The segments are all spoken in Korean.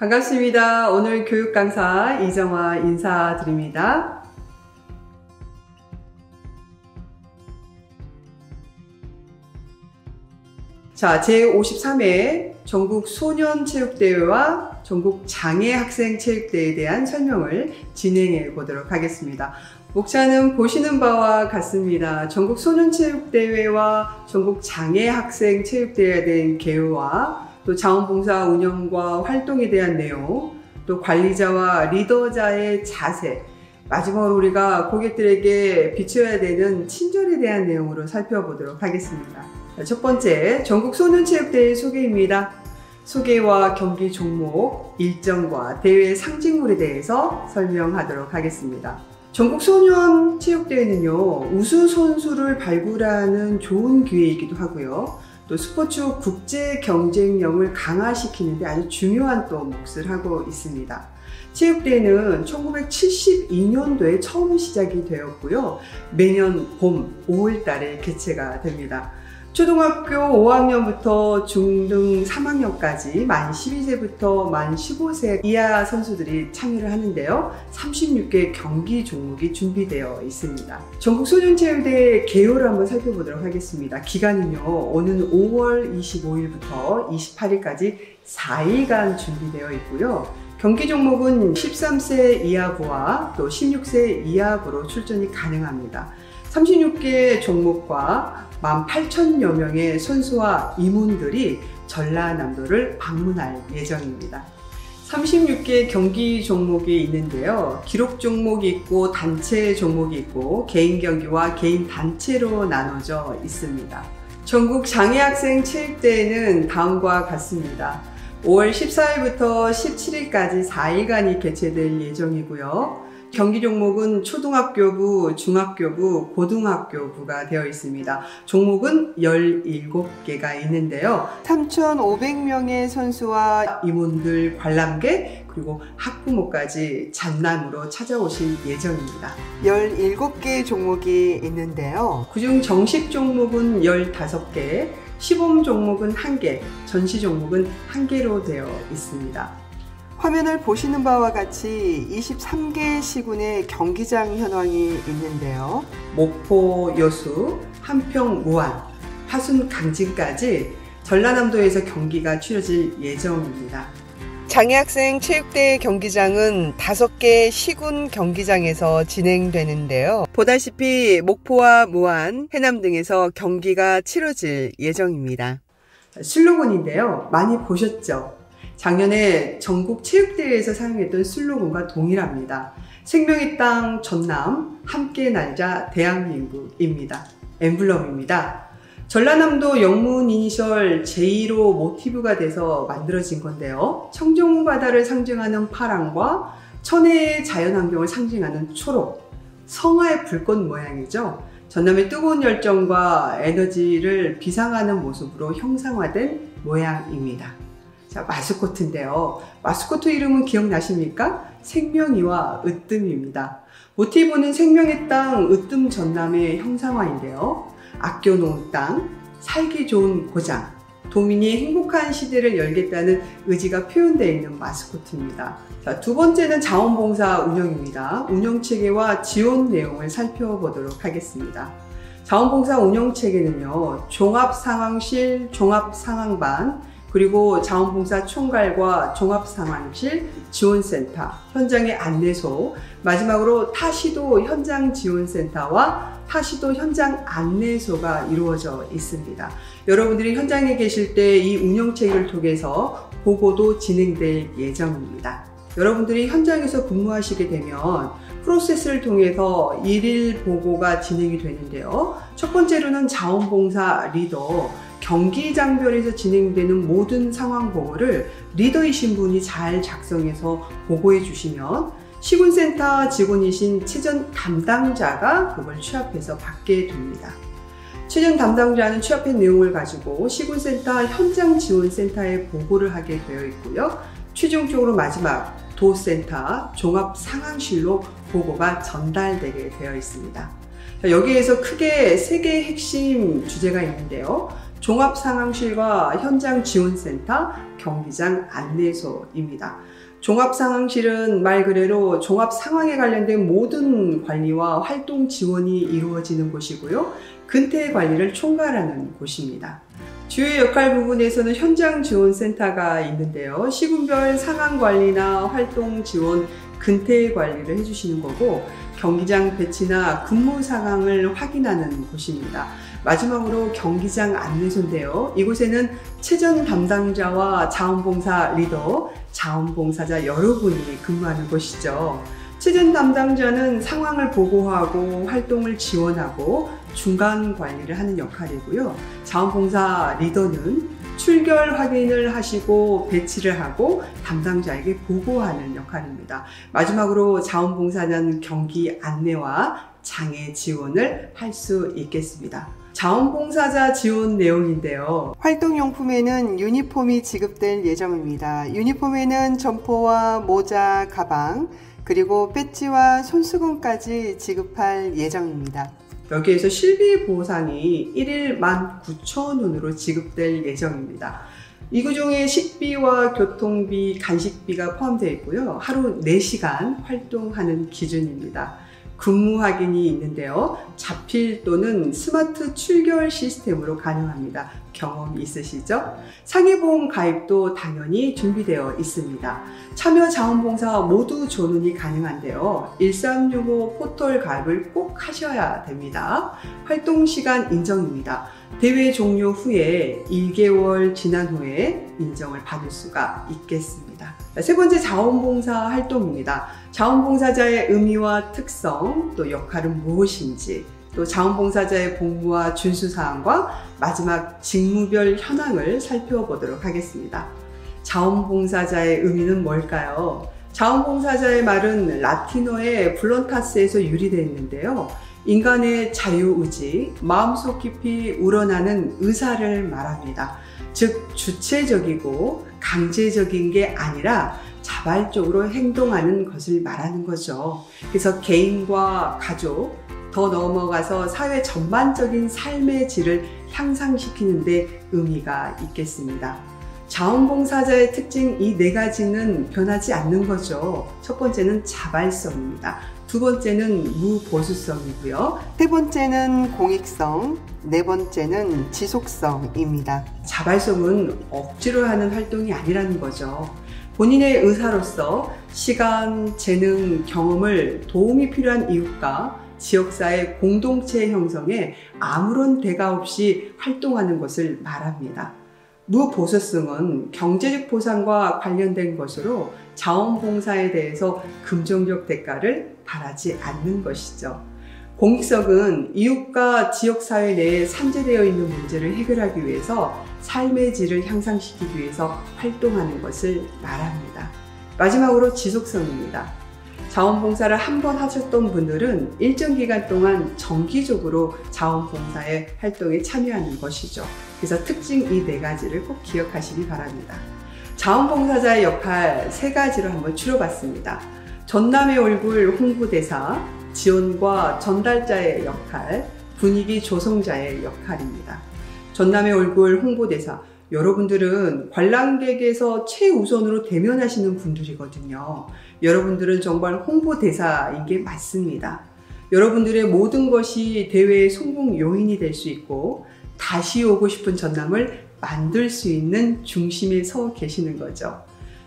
반갑습니다. 오늘 교육 강사 이정화 인사드립니다. 자, 제53회 전국 소년체육대회와 전국 장애학생체육대회에 대한 설명을 진행해 보도록 하겠습니다. 목차는 보시는 바와 같습니다. 전국 소년체육대회와 전국 장애학생체육대회에 대한 개요와 또 자원봉사 운영과 활동에 대한 내용, 또 관리자와 리더자의 자세, 마지막으로 우리가 고객들에게 비춰야 되는 친절에 대한 내용으로 살펴보도록 하겠습니다. 첫 번째, 전국 소년체육대회 소개입니다. 소개와 경기 종목, 일정과 대회 상징물에 대해서 설명하도록 하겠습니다. 전국 소년체육대회는요, 우수 선수를 발굴하는 좋은 기회이기도 하고요. 또 스포츠 국제 경쟁력을 강화시키는 데 아주 중요한 또 몫을 하고 있습니다. 체육대회는 1972년도에 처음 시작이 되었고요. 매년 봄 5월달에 개최가 됩니다. 초등학교 5학년부터 중등 3학년까지 만 12세부터 만 15세 이하 선수들이 참여를 하는데요. 36개 경기 종목이 준비되어 있습니다. 전국 소년체육대회 개요를 한번 살펴보도록 하겠습니다. 기간은요, 오는 5월 25일부터 28일까지 4일간 준비되어 있고요. 경기 종목은 13세 이하부와 또 16세 이하부로 출전이 가능합니다. 36개 종목과 18,000여 명의 선수와 임원들이 전라남도를 방문할 예정입니다. 36개 경기 종목이 있는데요. 기록 종목이 있고 단체 종목이 있고 개인 경기와 개인 단체로 나눠져 있습니다. 전국 장애학생 체육대회는 다음과 같습니다. 5월 14일부터 17일까지 4일간이 개최될 예정이고요. 경기 종목은 초등학교부, 중학교부, 고등학교부가 되어 있습니다. 종목은 17개가 있는데요. 3,500명의 선수와 임원들, 관람객, 그리고 학부모까지 잔남으로 찾아오실 예정입니다. 17개 종목이 있는데요. 그중 정식 종목은 15개, 시범 종목은 1개, 전시 종목은 1개로 되어 있습니다. 화면을 보시는 바와 같이 23개 시군의 경기장 현황이 있는데요. 목포 여수, 한평 무안, 화순 강진까지 전라남도에서 경기가 치러질 예정입니다. 장애학생 체육대회 경기장은 5개 시군 경기장에서 진행되는데요. 보다시피 목포와 무안, 해남 등에서 경기가 치러질 예정입니다. 슬로건인데요. 많이 보셨죠? 작년에 전국 체육대회에서 사용했던 슬로건과 동일합니다. 생명의 땅 전남, 함께 날자 대한민국입니다. 엠블럼입니다. 전라남도 영문 이니셜 J로 모티브가 돼서 만들어진 건데요. 청정바다를 상징하는 파랑과 천혜의 자연환경을 상징하는 초록, 성화의 불꽃 모양이죠. 전남의 뜨거운 열정과 에너지를 비상하는 모습으로 형상화된 모양입니다. 자, 마스코트인데요. 마스코트 이름은 기억나십니까? 생명이와 으뜸입니다. 모티브는 생명의 땅, 으뜸 전남의 형상화인데요. 아껴놓은 땅, 살기 좋은 고장, 도민이 행복한 시대를 열겠다는 의지가 표현되어 있는 마스코트입니다. 자, 두 번째는 자원봉사 운영입니다. 운영체계와 지원 내용을 살펴보도록 하겠습니다. 자원봉사 운영체계는요, 종합상황실, 종합상황반, 그리고 자원봉사 총괄과 종합상황실, 지원센터, 현장의 안내소, 마지막으로 타시도 현장지원센터와 타시도 현장 안내소가 이루어져 있습니다. 여러분들이 현장에 계실 때 이 운영체계를 통해서 보고도 진행될 예정입니다. 여러분들이 현장에서 근무하시게 되면 프로세스를 통해서 일일 보고가 진행이 되는데요. 첫 번째로는 자원봉사 리더, 경기장별에서 진행되는 모든 상황 보고를 리더이신 분이 잘 작성해서 보고해 주시면 시군센터 직원이신 체전 담당자가 그걸 취합해서 받게 됩니다. 체전 담당자는 취합한 내용을 가지고 시군센터 현장지원센터에 보고를 하게 되어 있고요. 최종적으로 마지막 도센터 종합상황실로 보고가 전달되게 되어 있습니다. 여기에서 크게 3개의 핵심 주제가 있는데요. 종합상황실과 현장지원센터, 경기장 안내소입니다. 종합상황실은 말 그대로 종합상황에 관련된 모든 관리와 활동 지원이 이루어지는 곳이고요. 근태 관리를 총괄하는 곳입니다. 주요 역할 부분에서는 현장 지원센터가 있는데요. 시군별 상황 관리나 활동 지원, 근태 관리를 해주시는 거고, 경기장 배치나 근무 상황을 확인하는 곳입니다. 마지막으로 경기장 안내소인데요. 이곳에는 체전 담당자와 자원봉사 리더, 자원봉사자 여러분이 근무하는 곳이죠. 체전 담당자는 상황을 보고하고 활동을 지원하고 중간 관리를 하는 역할이고요. 자원봉사 리더는 출결 확인을 하시고 배치를 하고 담당자에게 보고하는 역할입니다. 마지막으로 자원봉사자는 경기 안내와 장애 지원을 할 수 있겠습니다. 자원봉사자 지원 내용인데요. 활동용품에는 유니폼이 지급될 예정입니다. 유니폼에는 점퍼와 모자, 가방, 그리고 배지와 손수건까지 지급할 예정입니다. 여기에서 실비 보상이 1일 19,000원으로 지급될 예정입니다. 이구중에 식비와 교통비, 간식비가 포함되어 있고요. 하루 4시간 활동하는 기준입니다. 근무 확인이 있는데요. 자필 또는 스마트 출결 시스템으로 가능합니다. 경험 있으시죠? 상해보험 가입도 당연히 준비되어 있습니다. 참여 자원봉사 모두 전원이 가능한데요. 1365 포털 가입을 꼭 하셔야 됩니다. 활동시간 인정입니다. 대회 종료 후에 2개월 지난 후에 인정을 받을 수가 있겠습니다. 세 번째, 자원봉사 활동입니다. 자원봉사자의 의미와 특성, 또 역할은 무엇인지, 또 자원봉사자의 복무와 준수사항과 마지막 직무별 현황을 살펴보도록 하겠습니다. 자원봉사자의 의미는 뭘까요? 자원봉사자의 말은 라틴어의 블런타스에서 유래되어 있는데요. 인간의 자유의지, 마음속 깊이 우러나는 의사를 말합니다. 즉 주체적이고 강제적인 게 아니라 자발적으로 행동하는 것을 말하는 거죠. 그래서 개인과 가족, 더 넘어가서 사회 전반적인 삶의 질을 향상시키는 데 의미가 있겠습니다. 자원봉사자의 특징 이 4가지는 변하지 않는 거죠. 첫 번째는 자발성입니다. 두 번째는 무보수성이고요. 세 번째는 공익성, 네 번째는 지속성입니다. 자발성은 억지로 하는 활동이 아니라는 거죠. 본인의 의사로서 시간, 재능, 경험을 도움이 필요한 이웃과 지역사회 공동체 형성에 아무런 대가 없이 활동하는 것을 말합니다. 무보수성은 경제적 보상과 관련된 것으로 자원봉사에 대해서 금전적 대가를 바라지 않는 것이죠. 공익성은 이웃과 지역사회 내에 산재되어 있는 문제를 해결하기 위해서 삶의 질을 향상시키기 위해서 활동하는 것을 말합니다. 마지막으로 지속성입니다. 자원봉사를 한 번 하셨던 분들은 일정 기간 동안 정기적으로 자원봉사의 활동에 참여하는 것이죠. 그래서 특징 이 4가지를 꼭 기억하시기 바랍니다. 자원봉사자의 역할 3가지로 한번 추려봤습니다. 전남의 얼굴 홍보대사, 지원과 전달자의 역할, 분위기 조성자의 역할입니다. 전남의 얼굴 홍보대사, 여러분들은 관람객에서 최우선으로 대면하시는 분들이거든요. 여러분들은 정말 홍보대사인 게 맞습니다. 여러분들의 모든 것이 대회의 성공 요인이 될 수 있고 다시 오고 싶은 전남을 만들 수 있는 중심에 서 계시는 거죠.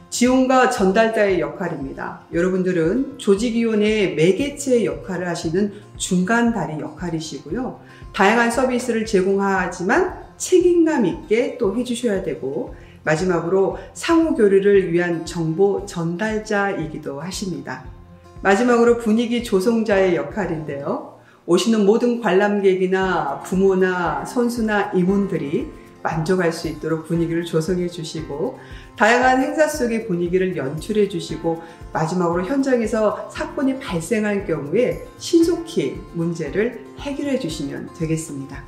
지원과 전달자의 역할입니다. 여러분들은 조직위원회의 매개체 역할을 하시는 중간다리 역할이시고요. 다양한 서비스를 제공하지만 책임감 있게 또 해주셔야 되고, 마지막으로 상호교류를 위한 정보 전달자이기도 하십니다. 마지막으로 분위기 조성자의 역할인데요. 오시는 모든 관람객이나 부모나 선수나 임원들이 만족할 수 있도록 분위기를 조성해 주시고, 다양한 행사 속의 분위기를 연출해 주시고, 마지막으로 현장에서 사건이 발생할 경우에 신속히 문제를 해결해 주시면 되겠습니다.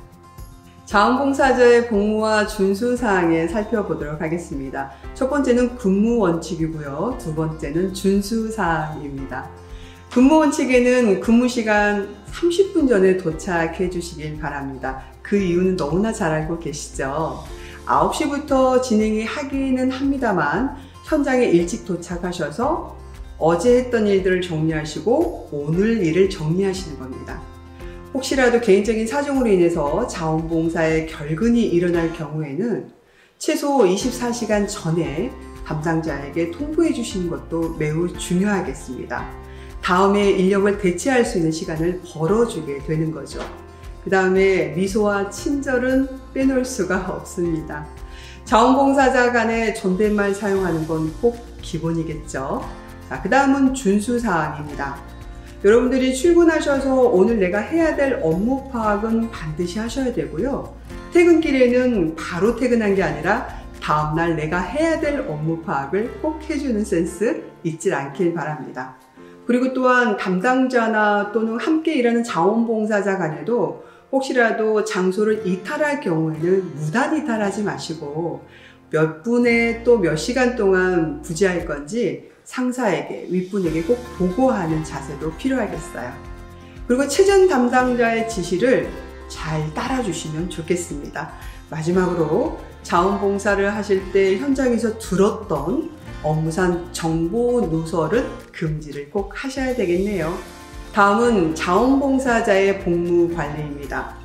자원봉사자의 복무와 준수사항을 살펴보도록 하겠습니다. 첫 번째는 근무 원칙이고요. 두 번째는 준수사항입니다. 근무 원칙에는 근무 시간 30분 전에 도착해 주시길 바랍니다. 그 이유는 너무나 잘 알고 계시죠? 9시부터 진행이 하기는 합니다만 현장에 일찍 도착하셔서 어제 했던 일들을 정리하시고 오늘 일을 정리하시는 겁니다. 혹시라도 개인적인 사정으로 인해서 자원봉사에 결근이 일어날 경우에는 최소 24시간 전에 담당자에게 통보해 주시는 것도 매우 중요하겠습니다. 다음에 인력을 대체할 수 있는 시간을 벌어주게 되는 거죠. 그 다음에 미소와 친절은 빼놓을 수가 없습니다. 자원봉사자 간의 존댓말 사용하는 건 꼭 기본이겠죠. 자, 그 다음은 준수사항입니다. 여러분들이 출근하셔서 오늘 내가 해야 될 업무 파악은 반드시 하셔야 되고요. 퇴근길에는 바로 퇴근한 게 아니라 다음날 내가 해야 될 업무 파악을 꼭 해주는 센스 잊지 않길 바랍니다. 그리고 또한 담당자나 또는 함께 일하는 자원봉사자 간에도 혹시라도 장소를 이탈할 경우에는 무단 이탈하지 마시고 몇 분에 또 몇 시간 동안 부재할 건지 상사에게, 윗분에게 꼭 보고하는 자세도 필요하겠어요. 그리고 최전 담당자의 지시를 잘 따라주시면 좋겠습니다. 마지막으로 자원봉사를 하실 때 현장에서 들었던 업무상 정보 누설은 금지를 꼭 하셔야 되겠네요. 다음은 자원봉사자의 복무 관리입니다.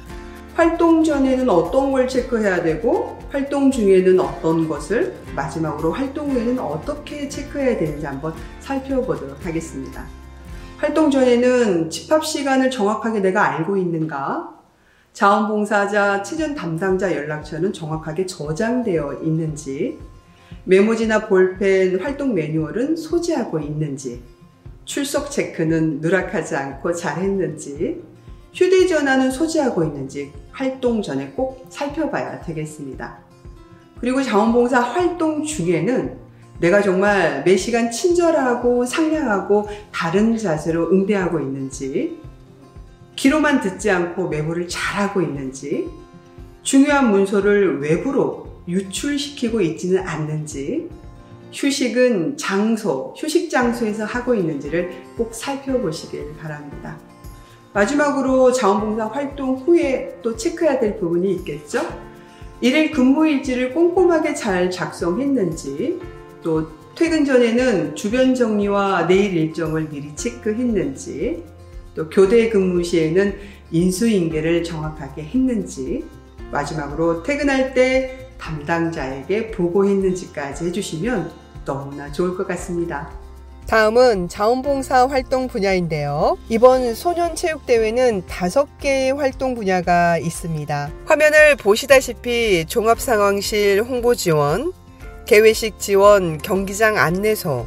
활동 전에는 어떤 걸 체크해야 되고 활동 중에는 어떤 것을, 마지막으로 활동 후에는 어떻게 체크해야 되는지 한번 살펴보도록 하겠습니다. 활동 전에는 집합 시간을 정확하게 내가 알고 있는가? 자원봉사자 최전 담당자 연락처는 정확하게 저장되어 있는지, 메모지나 볼펜, 활동 매뉴얼은 소지하고 있는지, 출석 체크는 누락하지 않고 잘 했는지, 휴대전화는 소지하고 있는지 활동 전에 꼭 살펴봐야 되겠습니다. 그리고 자원봉사 활동 중에는 내가 정말 매 시간 친절하고 상냥하고 다른 자세로 응대하고 있는지, 귀로만 듣지 않고 메모를 잘하고 있는지, 중요한 문서를 외부로 유출시키고 있지는 않는지, 휴식은 휴식 장소에서 하고 있는지를 꼭 살펴보시길 바랍니다. 마지막으로 자원봉사 활동 후에 또 체크해야 될 부분이 있겠죠? 일일 근무일지를 꼼꼼하게 잘 작성했는지, 또 퇴근 전에는 주변 정리와 내일 일정을 미리 체크했는지, 또 교대 근무 시에는 인수인계를 정확하게 했는지, 마지막으로 퇴근할 때 담당자에게 보고했는지까지 해주시면 너무나 좋을 것 같습니다. 다음은 자원봉사 활동 분야인데요. 이번 소년체육대회는 5개의 활동 분야가 있습니다. 화면을 보시다시피 종합상황실 홍보지원, 개회식 지원, 경기장 안내소,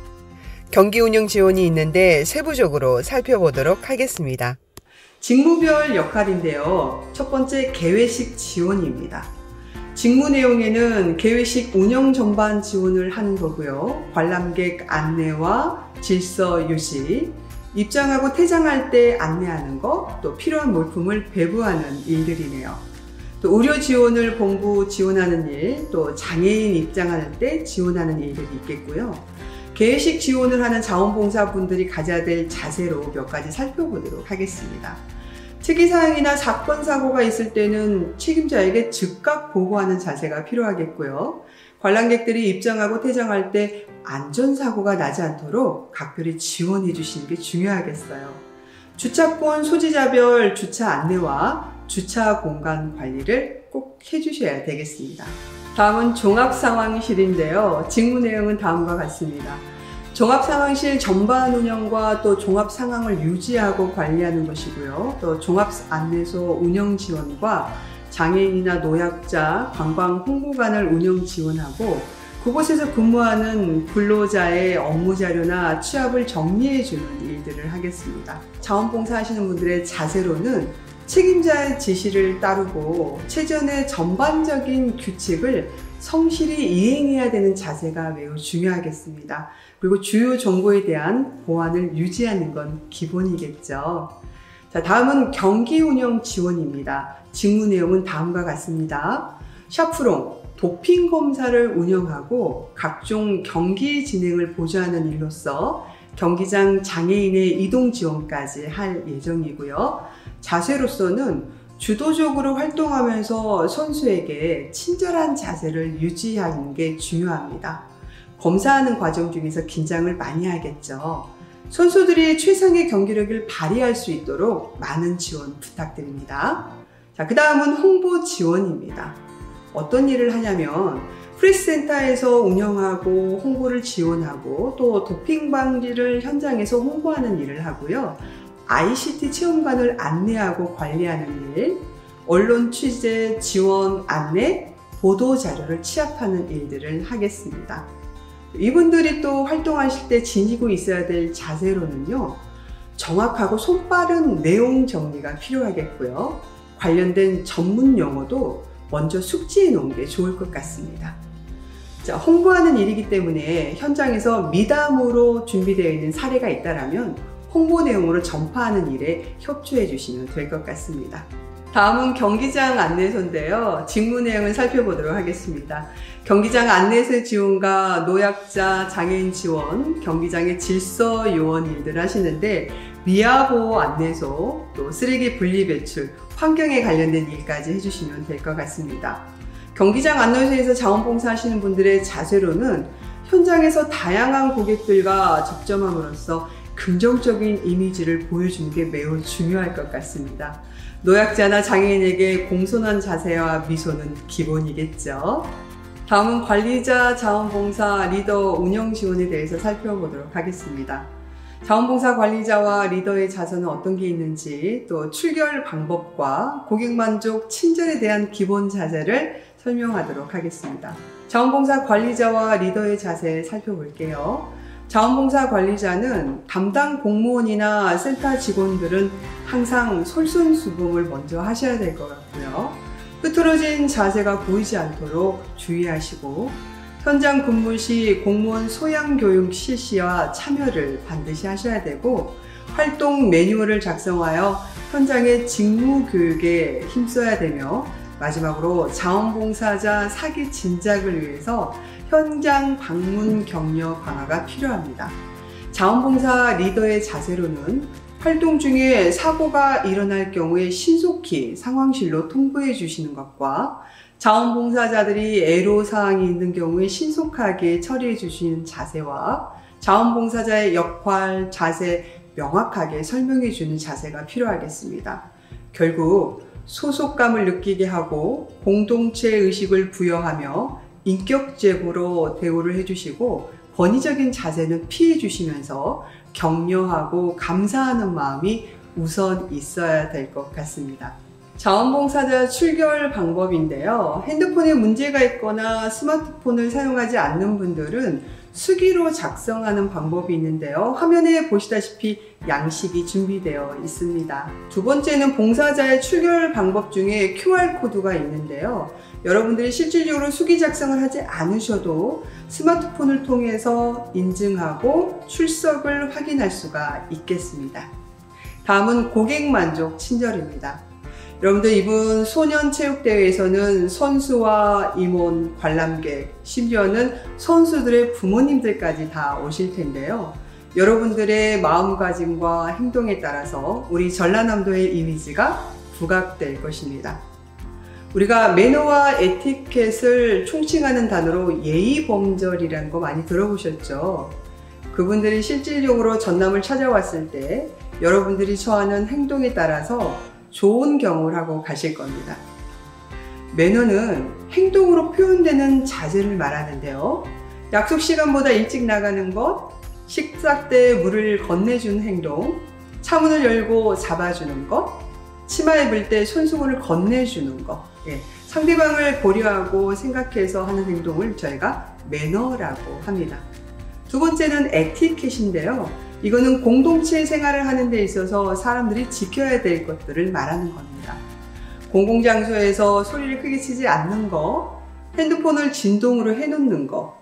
경기 운영 지원이 있는데 세부적으로 살펴보도록 하겠습니다. 직무별 역할인데요. 첫 번째 개회식 지원입니다. 직무 내용에는 개회식 운영 전반 지원을 하는 거고요. 관람객 안내와 질서 유지, 입장하고 퇴장할 때 안내하는 것, 또 필요한 물품을 배부하는 일들이네요. 또 의료 지원을 본부 지원하는 일, 또 장애인 입장할 때 지원하는 일들이 있겠고요. 개회식 지원을 하는 자원봉사분들이 가져야 될 자세로 몇 가지 살펴보도록 하겠습니다. 특이사항이나 사건, 사고가 있을 때는 책임자에게 즉각 보고하는 자세가 필요하겠고요. 관람객들이 입장하고 퇴장할 때 안전사고가 나지 않도록 각별히 지원해 주시는 게 중요하겠어요. 주차권 소지자별 주차 안내와 주차 공간 관리를 꼭 해주셔야 되겠습니다. 다음은 종합상황실인데요. 직무 내용은 다음과 같습니다. 종합상황실 전반 운영과 또 종합상황을 유지하고 관리하는 것이고요. 또 종합안내소 운영 지원과 장애인이나 노약자, 관광 홍보관을 운영 지원하고 그곳에서 근무하는 근로자의 업무 자료나 취합을 정리해주는 일들을 하겠습니다. 자원봉사 하시는 분들의 자세로는 책임자의 지시를 따르고 최전의 전반적인 규칙을 성실히 이행해야 되는 자세가 매우 중요하겠습니다. 그리고 주요 정보에 대한 보안을 유지하는 건 기본이겠죠. 자, 다음은 경기 운영 지원입니다. 직무 내용은 다음과 같습니다. 샤프롱, 도핑 검사를 운영하고 각종 경기 진행을 보좌하는 일로서 경기장 장애인의 이동 지원까지 할 예정이고요. 자세로서는 주도적으로 활동하면서 선수에게 친절한 자세를 유지하는 게 중요합니다. 검사하는 과정 중에서 긴장을 많이 하겠죠. 선수들이 최상의 경기력을 발휘할 수 있도록 많은 지원 부탁드립니다. 자, 그 다음은 홍보 지원입니다. 어떤 일을 하냐면 프레스센터에서 운영하고 홍보를 지원하고 또 도핑 방지를 현장에서 홍보하는 일을 하고요. ICT 체험관을 안내하고 관리하는 일, 언론 취재, 지원, 안내, 보도 자료를 취합하는 일들을 하겠습니다. 이분들이 또 활동하실 때 지니고 있어야 될 자세로는요, 정확하고 손빠른 내용 정리가 필요하겠고요. 관련된 전문 용어도 먼저 숙지해 놓은 게 좋을 것 같습니다. 자, 홍보하는 일이기 때문에 현장에서 미담으로 준비되어 있는 사례가 있다면 홍보 내용으로 전파하는 일에 협조해 주시면 될 것 같습니다. 다음은 경기장 안내소인데요. 직무 내용을 살펴보도록 하겠습니다. 경기장 안내소 지원과 노약자, 장애인 지원, 경기장의 질서 요원 일들 하시는데 미아보호 안내소, 또 쓰레기 분리 배출, 환경에 관련된 일까지 해주시면 될 것 같습니다. 경기장 안내소에서 자원봉사 하시는 분들의 자세로는 현장에서 다양한 고객들과 접점함으로써 긍정적인 이미지를 보여주는 게 매우 중요할 것 같습니다. 노약자나 장애인에게 공손한 자세와 미소는 기본이겠죠. 다음은 관리자, 자원봉사, 리더, 운영 지원에 대해서 살펴보도록 하겠습니다. 자원봉사 관리자와 리더의 자세는 어떤 게 있는지, 또 출결 방법과 고객만족, 친절에 대한 기본 자세를 설명하도록 하겠습니다. 자원봉사 관리자와 리더의 자세 살펴볼게요. 자원봉사 관리자는 담당 공무원이나 센터 직원들은 항상 솔선수범을 먼저 하셔야 될 것 같고요. 흐트러진 자세가 보이지 않도록 주의하시고, 현장 근무 시 공무원 소양 교육 실시와 참여를 반드시 하셔야 되고, 활동 매뉴얼을 작성하여 현장의 직무 교육에 힘써야 되며, 마지막으로 자원봉사자 사기 진작을 위해서 현장 방문 격려 강화가 필요합니다. 자원봉사 리더의 자세로는 활동 중에 사고가 일어날 경우에 신속히 상황실로 통보해 주시는 것과 자원봉사자들이 애로사항이 있는 경우에 신속하게 처리해 주시는 자세와 자원봉사자의 역할, 자세 명확하게 설명해 주는 자세가 필요하겠습니다. 결국 소속감을 느끼게 하고 공동체 의식을 부여하며 인격적으로 대우를 해주시고 권위적인 자세는 피해 주시면서 격려하고 감사하는 마음이 우선 있어야 될 것 같습니다. 자원봉사자 출결 방법인데요. 핸드폰에 문제가 있거나 스마트폰을 사용하지 않는 분들은 수기로 작성하는 방법이 있는데요. 화면에 보시다시피 양식이 준비되어 있습니다. 두 번째는 봉사자의 출결 방법 중에 QR코드가 있는데요. 여러분들이 실질적으로 수기 작성을 하지 않으셔도 스마트폰을 통해서 인증하고 출석을 확인할 수가 있겠습니다. 다음은 고객만족 친절입니다. 여러분들 이번 소년체육대회에서는 선수와 임원, 관람객, 심지어는 선수들의 부모님들까지 다 오실 텐데요. 여러분들의 마음가짐과 행동에 따라서 우리 전라남도의 이미지가 부각될 것입니다. 우리가 매너와 에티켓을 총칭하는 단어로 예의범절이라는 거 많이 들어보셨죠? 그분들이 실질적으로 전남을 찾아왔을 때 여러분들이 처하는 행동에 따라서 좋은 경험을 하고 가실 겁니다. 매너는 행동으로 표현되는 자세를 말하는데요. 약속 시간보다 일찍 나가는 것, 식사 때 물을 건네주는 행동, 차문을 열고 잡아주는 것, 치마 입을 때 손수건을 건네주는 것, 상대방을 고려하고 생각해서 하는 행동을 저희가 매너라고 합니다. 두 번째는 에티켓인데요. 이거는 공동체 생활을 하는 데 있어서 사람들이 지켜야 될 것들을 말하는 겁니다. 공공장소에서 소리를 크게 치지 않는 거, 핸드폰을 진동으로 해놓는 거,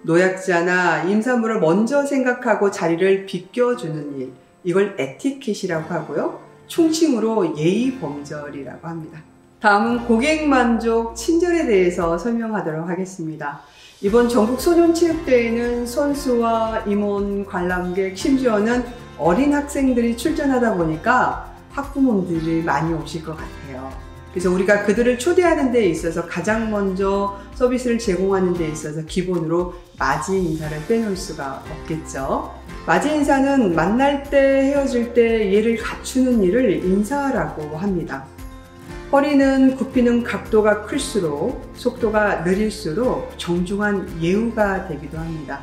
노약자나 임산부를 먼저 생각하고 자리를 비껴주는 일, 이걸 에티켓이라고 하고요. 총칭으로 예의범절이라고 합니다. 다음은 고객만족 친절에 대해서 설명하도록 하겠습니다. 이번 전국 소년체육대회는 선수와 임원, 관람객, 심지어는 어린 학생들이 출전하다 보니까 학부모들이 많이 오실 것 같아요. 그래서 우리가 그들을 초대하는 데 있어서 가장 먼저 서비스를 제공하는 데 있어서 기본으로 맞이 인사를 빼놓을 수가 없겠죠. 맞이 인사는 만날 때, 헤어질 때 예를 갖추는 일을 인사라고 합니다. 허리는 굽히는 각도가 클수록 속도가 느릴수록 정중한 예우가 되기도 합니다.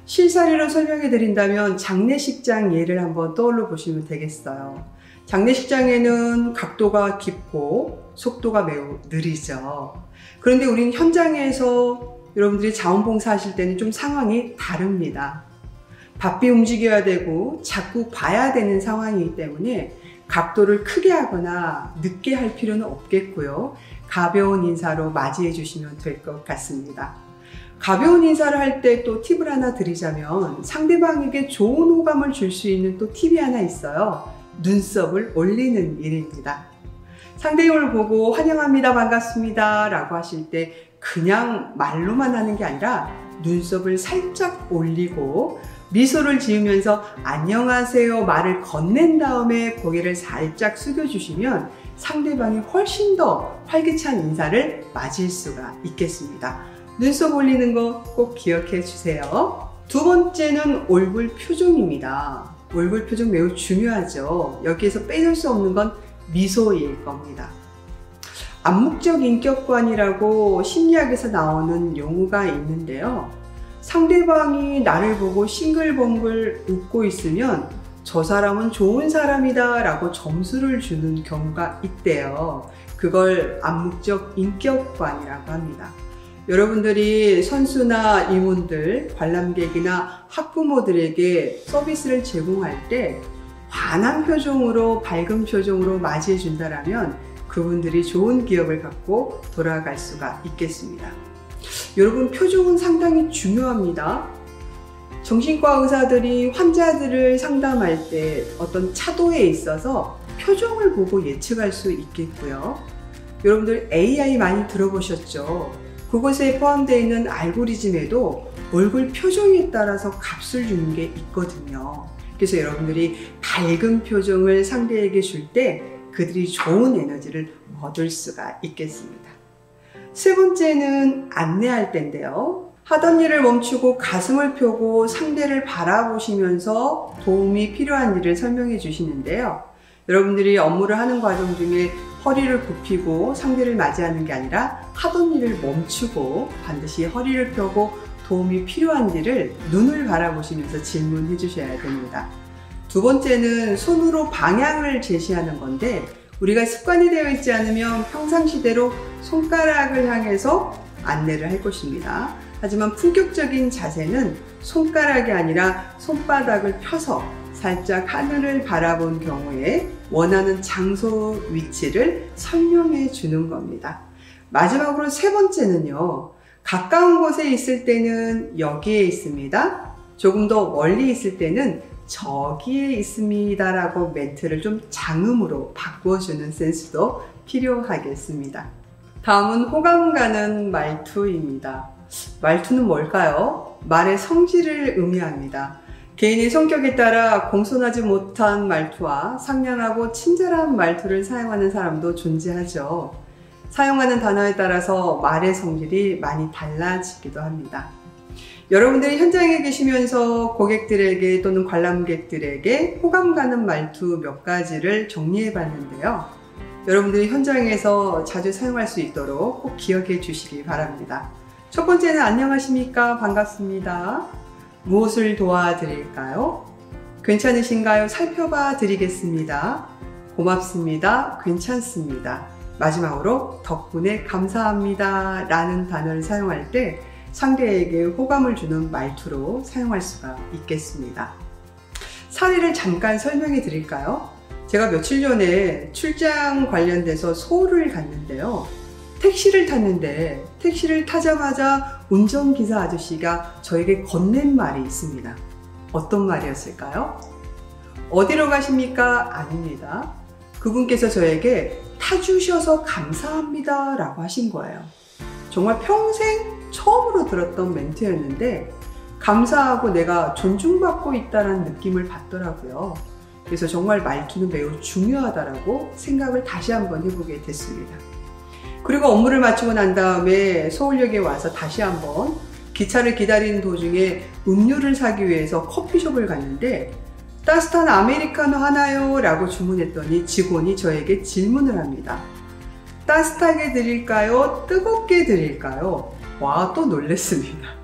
실사리로 설명해 드린다면 장례식장 예를 한번 떠올려 보시면 되겠어요. 장례식장에는 각도가 깊고 속도가 매우 느리죠. 그런데 우리는 현장에서 여러분들이 자원봉사 하실 때는 좀 상황이 다릅니다. 바삐 움직여야 되고 자꾸 봐야 되는 상황이기 때문에 각도를 크게 하거나 늦게 할 필요는 없겠고요. 가벼운 인사로 맞이해 주시면 될 것 같습니다. 가벼운 인사를 할 때 또 팁을 하나 드리자면 상대방에게 좋은 호감을 줄 수 있는 또 팁이 하나 있어요. 눈썹을 올리는 일입니다. 상대방을 보고 환영합니다, 반갑습니다 라고 하실 때 그냥 말로만 하는 게 아니라 눈썹을 살짝 올리고 미소를 지으면서 안녕하세요 말을 건넨 다음에 고개를 살짝 숙여주시면 상대방이 훨씬 더 활기찬 인사를 맞을 수가 있겠습니다. 눈썹 올리는 거 꼭 기억해 주세요. 두 번째는 얼굴 표정입니다. 얼굴 표정 매우 중요하죠. 여기에서 빼놓을 수 없는 건 미소일 겁니다. 암묵적 인격관이라고 심리학에서 나오는 용어가 있는데요. 상대방이 나를 보고 싱글벙글 웃고 있으면 저 사람은 좋은 사람이다 라고 점수를 주는 경우가 있대요. 그걸 암묵적 인격관이라고 합니다. 여러분들이 선수나 임원들, 관람객이나 학부모들에게 서비스를 제공할 때 환한 표정으로, 밝은 표정으로 맞이해 준다면 그분들이 좋은 기억을 갖고 돌아갈 수가 있겠습니다. 여러분, 표정은 상당히 중요합니다. 정신과 의사들이 환자들을 상담할 때 어떤 차도에 있어서 표정을 보고 예측할 수 있겠고요. 여러분들 AI 많이 들어보셨죠? 그곳에 포함되어 있는 알고리즘에도 얼굴 표정에 따라서 값을 주는 게 있거든요. 그래서 여러분들이 밝은 표정을 상대에게 줄 때 그들이 좋은 에너지를 얻을 수가 있겠습니다. 세 번째는 안내할 때인데요. 하던 일을 멈추고 가슴을 펴고 상대를 바라보시면서 도움이 필요한 일을 설명해 주시는데요. 여러분들이 업무를 하는 과정 중에 허리를 굽히고 상대를 맞이하는 게 아니라 하던 일을 멈추고 반드시 허리를 펴고 도움이 필요한 일을 눈을 바라보시면서 질문해 주셔야 됩니다. 두 번째는 손으로 방향을 제시하는 건데 우리가 습관이 되어 있지 않으면 평상시대로 손가락을 향해서 안내를 할 것입니다. 하지만 품격적인 자세는 손가락이 아니라 손바닥을 펴서 살짝 하늘을 바라본 경우에 원하는 장소 위치를 설명해 주는 겁니다. 마지막으로 세 번째는요. 가까운 곳에 있을 때는 여기에 있습니다. 조금 더 멀리 있을 때는 저기에 있습니다 라고 멘트를 좀 장음으로 바꿔주는 센스도 필요하겠습니다. 다음은 호감 가는 말투입니다. 말투는 뭘까요? 말의 성질을 의미합니다. 개인의 성격에 따라 공손하지 못한 말투와 상냥하고 친절한 말투를 사용하는 사람도 존재하죠. 사용하는 단어에 따라서 말의 성질이 많이 달라지기도 합니다. 여러분들이 현장에 계시면서 고객들에게 또는 관람객들에게 호감 가는 말투 몇 가지를 정리해 봤는데요. 여러분들이 현장에서 자주 사용할 수 있도록 꼭 기억해 주시기 바랍니다. 첫 번째는 안녕하십니까? 반갑습니다. 무엇을 도와드릴까요? 괜찮으신가요? 살펴봐 드리겠습니다. 고맙습니다. 괜찮습니다. 마지막으로 덕분에 감사합니다 라는 단어를 사용할 때 상대에게 호감을 주는 말투로 사용할 수가 있겠습니다. 사례를 잠깐 설명해 드릴까요? 제가 며칠 전에 출장 관련돼서 서울을 갔는데요. 택시를 탔는데 택시를 타자마자 운전기사 아저씨가 저에게 건넨 말이 있습니다. 어떤 말이었을까요? 어디로 가십니까? 아닙니다. 그분께서 저에게 타주셔서 감사합니다 라고 하신 거예요. 정말 평생 처음으로 들었던 멘트였는데 감사하고 내가 존중받고 있다는 느낌을 받더라고요. 그래서 정말 말투는 매우 중요하다라고 생각을 다시 한번 해보게 됐습니다. 그리고 업무를 마치고 난 다음에 서울역에 와서 다시 한번 기차를 기다리는 도중에 음료를 사기 위해서 커피숍을 갔는데 따뜻한 아메리카노 하나요? 라고 주문했더니 직원이 저에게 질문을 합니다. 따뜻하게 드릴까요? 뜨겁게 드릴까요? 와, 또 놀랬습니다.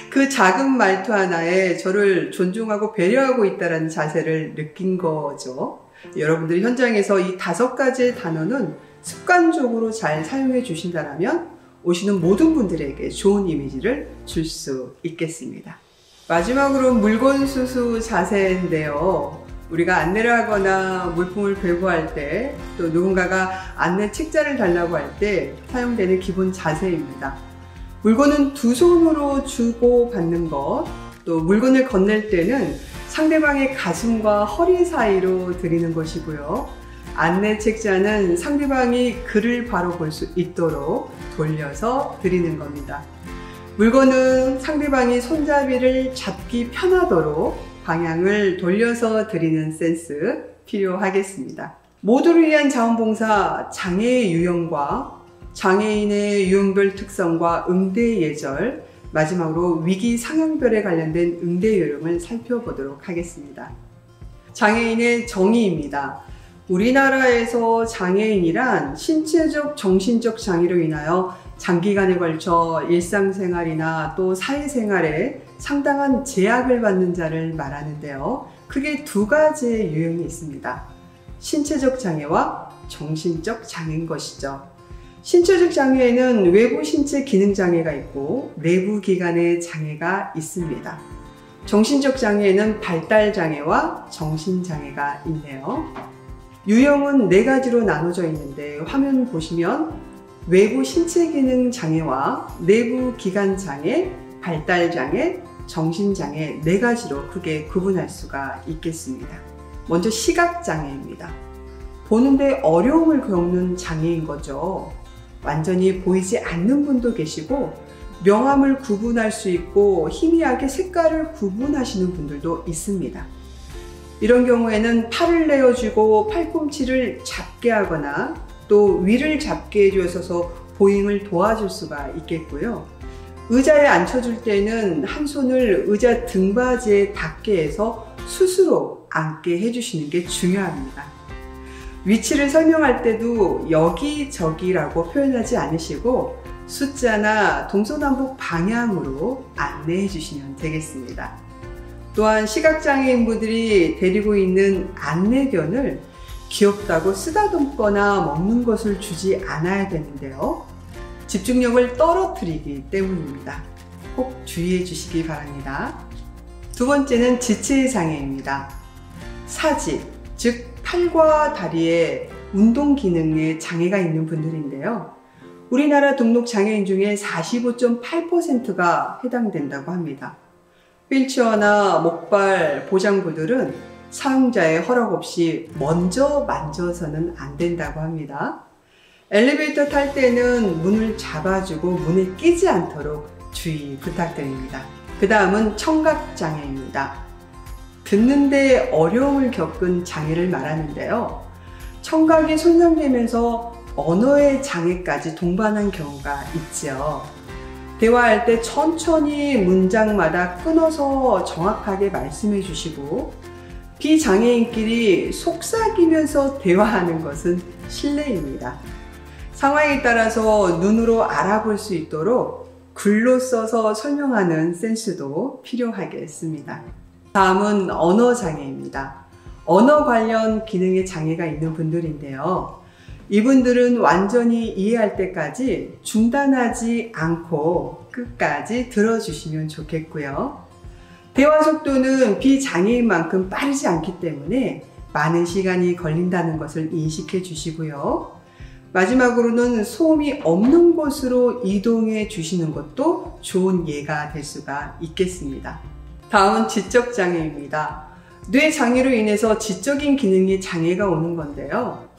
그 작은 말투 하나에 저를 존중하고 배려하고 있다는 자세를 느낀 거죠. 여러분들이 현장에서 이 5가지의 단어는 습관적으로 잘 사용해 주신다면 오시는 모든 분들에게 좋은 이미지를 줄 수 있겠습니다. 마지막으로 물건 수수 자세인데요. 우리가 안내를 하거나 물품을 배부할 때, 또 누군가가 안내 책자를 달라고 할 때 사용되는 기본 자세입니다. 물건은 두 손으로 주고 받는 것, 또 물건을 건넬 때는 상대방의 가슴과 허리 사이로 드리는 것이고요. 안내 책자는 상대방이 글을 바로 볼 수 있도록 돌려서 드리는 겁니다. 물건은 상대방이 손잡이를 잡기 편하도록 방향을 돌려서 드리는 센스 필요하겠습니다. 모두를 위한 자원봉사 장애의 유형과 장애인의 유형별 특성과 응대 예절, 마지막으로 위기 상황별에 관련된 응대 요령을 살펴보도록 하겠습니다. 장애인의 정의입니다. 우리나라에서 장애인이란 신체적, 정신적 장애로 인하여 장기간에 걸쳐 일상생활이나 또 사회생활에 상당한 제약을 받는 자를 말하는데요. 크게 2가지의 유형이 있습니다. 신체적 장애와 정신적 장애인 것이죠. 신체적 장애에는 외부 신체 기능 장애가 있고 내부 기관의 장애가 있습니다. 정신적 장애에는 발달 장애와 정신 장애가 있네요. 유형은 4가지로 나눠져 있는데 화면 보시면 외부 신체 기능 장애와 내부 기관 장애, 발달 장애, 정신 장애 4가지로 크게 구분할 수가 있겠습니다. 먼저 시각 장애입니다. 보는데 어려움을 겪는 장애인 거죠. 완전히 보이지 않는 분도 계시고 명암을 구분할 수 있고 희미하게 색깔을 구분하시는 분들도 있습니다. 이런 경우에는 팔을 내어주고 팔꿈치를 잡게 하거나 또 위를 잡게 해주어서 보행을 도와줄 수가 있겠고요. 의자에 앉혀줄 때는 한 손을 의자 등받이에 닿게 해서 스스로 앉게 해주시는 게 중요합니다. 위치를 설명할 때도 여기저기라고 표현하지 않으시고 숫자나 동서남북 방향으로 안내해 주시면 되겠습니다. 또한 시각장애인분들이 데리고 있는 안내견을 귀엽다고 쓰다듬거나 먹는 것을 주지 않아야 되는데요. 집중력을 떨어뜨리기 때문입니다. 꼭 주의해 주시기 바랍니다. 2번째는 지체의 장애입니다. 사지, 즉 팔과 다리에 운동 기능에 장애가 있는 분들인데요. 우리나라 등록 장애인 중에 45.8%가 해당된다고 합니다. 휠체어나 목발 보장구들은 사용자의 허락 없이 먼저 만져서는 안 된다고 합니다. 엘리베이터 탈 때는 문을 잡아주고 문에 끼지 않도록 주의 부탁드립니다. 그 다음은 청각장애입니다. 듣는데 어려움을 겪은 장애를 말하는데요. 청각이 손상되면서 언어의 장애까지 동반한 경우가 있죠. 대화할 때 천천히 문장마다 끊어서 정확하게 말씀해 주시고 비장애인끼리 속삭이면서 대화하는 것은 실례입니다. 상황에 따라서 눈으로 알아볼 수 있도록 글로 써서 설명하는 센스도 필요하겠습니다. 다음은 언어장애입니다. 언어 관련 기능에 장애가 있는 분들인데요. 이분들은 완전히 이해할 때까지 중단하지 않고 끝까지 들어주시면 좋겠고요. 대화 속도는 비장애인만큼 빠르지 않기 때문에 많은 시간이 걸린다는 것을 인식해 주시고요. 마지막으로는 소음이 없는 곳으로 이동해 주시는 것도 좋은 예가 될 수가 있겠습니다. 다음은 지적장애입니다. 뇌장애로 인해서 지적인 기능에 장애가 오는 건데요.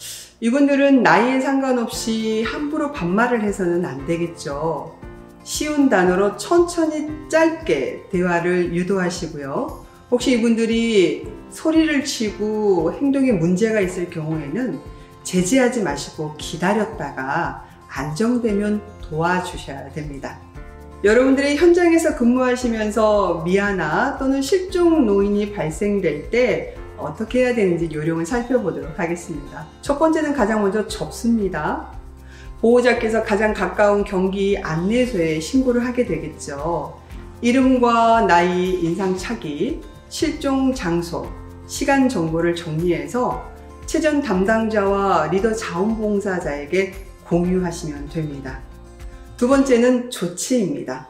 이분들은 나이에 상관없이 함부로 반말을 해서는 안 되겠죠. 쉬운 단어로 천천히 짧게 대화를 유도하시고요. 혹시 이분들이 소리를 치고 행동에 문제가 있을 경우에는 제지하지 마시고 기다렸다가 안정되면 도와주셔야 됩니다. 여러분들이 현장에서 근무하시면서 미아나 또는 실종 노인이 발생될 때 어떻게 해야 되는지 요령을 살펴보도록 하겠습니다. 첫 번째는 가장 먼저 접수입니다. 보호자께서 가장 가까운 경기 안내소에 신고를 하게 되겠죠. 이름과 나이, 인상착의, 실종 장소, 시간 정보를 정리해서 체전 담당자와 리더 자원봉사자에게 공유하시면 됩니다. 두 번째는 조치입니다.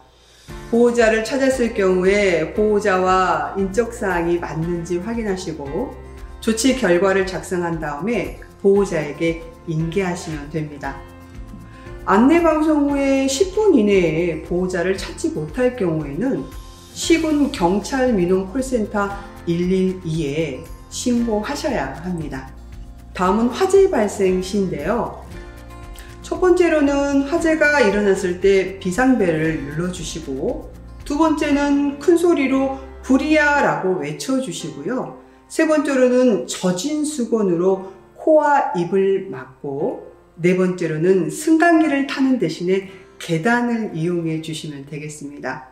보호자를 찾았을 경우에 보호자와 인적사항이 맞는지 확인하시고 조치 결과를 작성한 다음에 보호자에게 인계하시면 됩니다. 안내방송 후에 10분 이내에 보호자를 찾지 못할 경우에는 시군 경찰 민원 콜센터 112에 신고하셔야 합니다. 다음은 화재 발생 시인데요. 첫 번째로는 화재가 일어났을 때 비상벨을 눌러주시고, 두 번째는 큰 소리로 불이야 라고 외쳐주시고요. 세 번째로는 젖은 수건으로 코와 입을 막고, 네 번째로는 승강기를 타는 대신에 계단을 이용해 주시면 되겠습니다.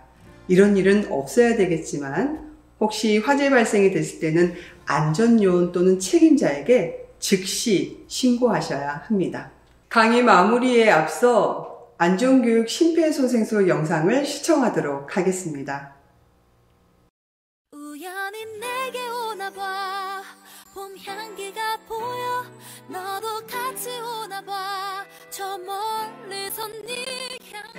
이런 일은 없어야 되겠지만 혹시 화재 발생이 됐을 때는 안전요원 또는 책임자에게 즉시 신고하셔야 합니다. 강의 마무리에 앞서 안전교육 심폐소생술 영상을 시청하도록 하겠습니다. 우연히 내게 오나봐. 봄 향기가 보여. 너도 같이 오나봐. 저 멀리서 네 향기.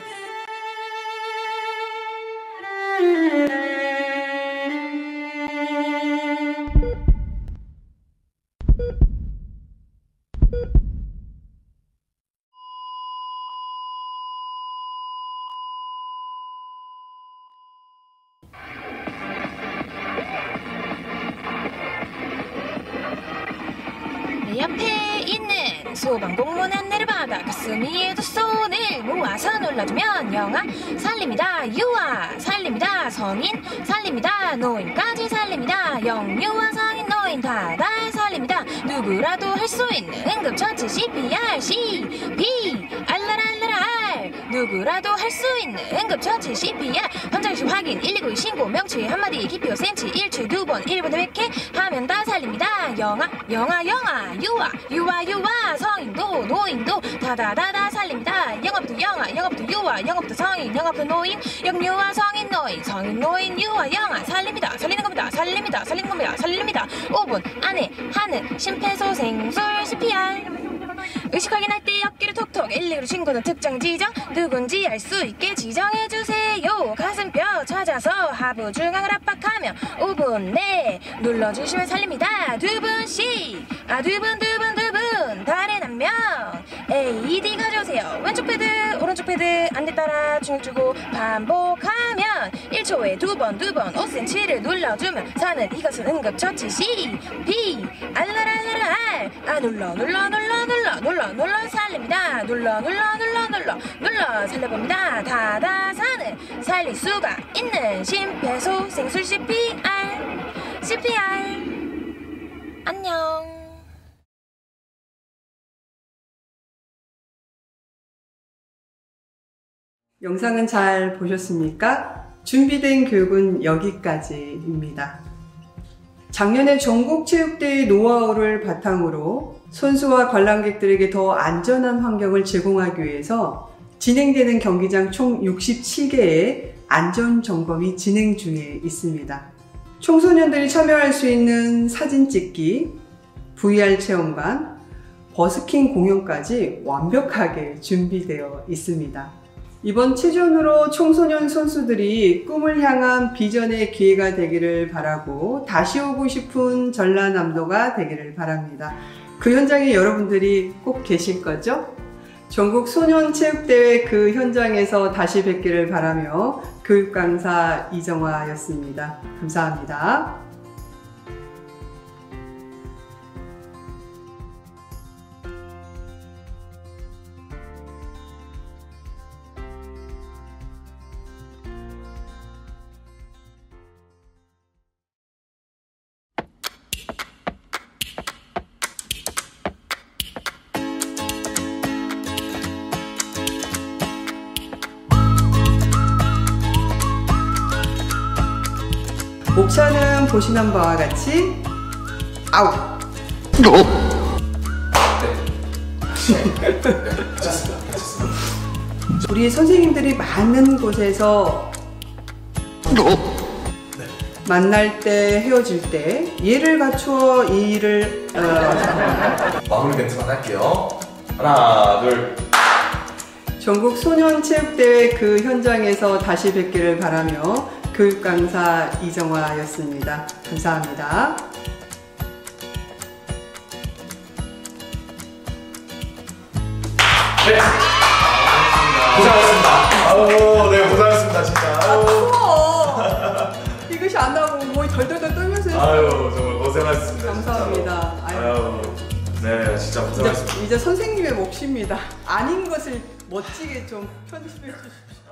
내 앞에 있는 소방공무원 안내를 받아 가슴 위에도 손을 모아서 눌러주면 영아 살립니다. 유아 살립니다. 성인 살립니다. 노인까지 살립니다. 영유아 성인 노인 다다 살립니다. 누구라도 할 수 있는 응급처치 CPR CP 알랄알랄알 누구라도 할 수 있는 응급처치 CPR 환자의식 확인 119 신고 명치 한마디 깊이 5cm 1초 2번 1분 100회 하면 다 살립니다. 영아 유아 성인도 노인도 다다다다 살립니다. 영업부터 영아 영업부터 유아 영업부터 성인 영업부터 노인 영유아 성인 노인 유아 영아 살립니다. 살리는 겁니다. 살립니다. 살리는 겁니다. 살립니다. 5분 안에 하는 심폐소생술 CPR 의식 확인할 때 어깨를 톡톡 119로 신고는 특정 지정 누군지 알 수 있게 지정해주세요. 가슴뼈 찾아서 하부 중앙을 압박하며 5분 내 눌러주시면 살립니다. 두 분씩 두 분 달에 한 명 AED 가져오세요. 왼쪽 패드 오른쪽 패드 안대 따라 중력 주고 반복하면 1초에 두 번 5cm를 눌러주면 사는 이것은 응급처치 CP 알랄알랄알 눌러 살립니다. 눌러 살려봅니다. 다다 사는 살릴 수가 있는 심폐소생술 CPR 안녕. 영상은 잘 보셨습니까? 준비된 교육은 여기까지입니다. 작년에 전국체육대회 노하우를 바탕으로 선수와 관람객들에게 더 안전한 환경을 제공하기 위해서 진행되는 경기장 총 67개의 안전점검이 진행 중에 있습니다. 청소년들이 참여할 수 있는 사진 찍기, VR 체험관, 버스킹 공연까지 완벽하게 준비되어 있습니다. 이번 체전으로 청소년 선수들이 꿈을 향한 비전의 기회가 되기를 바라고 다시 오고 싶은 전라남도가 되기를 바랍니다. 그 현장에 여러분들이 꼭 계실 거죠? 전국 소년체육대회 그 현장에서 다시 뵙기를 바라며 교육강사 이정화였습니다. 감사합니다. 목차는 보시는 바와 같이 아웃. 괜찮습니다. 우리 선생님들이 많은 곳에서 만날 때, 헤어질 때 예를 갖추어 이 일을 마무리 멘트만 할게요. 하나, 둘. 전국 소년체육대회 그 현장에서 다시 뵙기를 바라며 교육강사 이정화였습니다. 감사합니다. 네. 고생하셨습니다. 아유, 네, 고생하셨습니다, 진짜. 추워. 이것이 안 나오고 뭐 덜덜덜 떨면서 했어요. 아유, 정말 고생하셨습니다. 감사합니다. 아유, 네, 진짜 고생하셨습니다. 이제 선생님의 몫입니다. 아닌 것을 멋지게 좀 편집해 주십시오.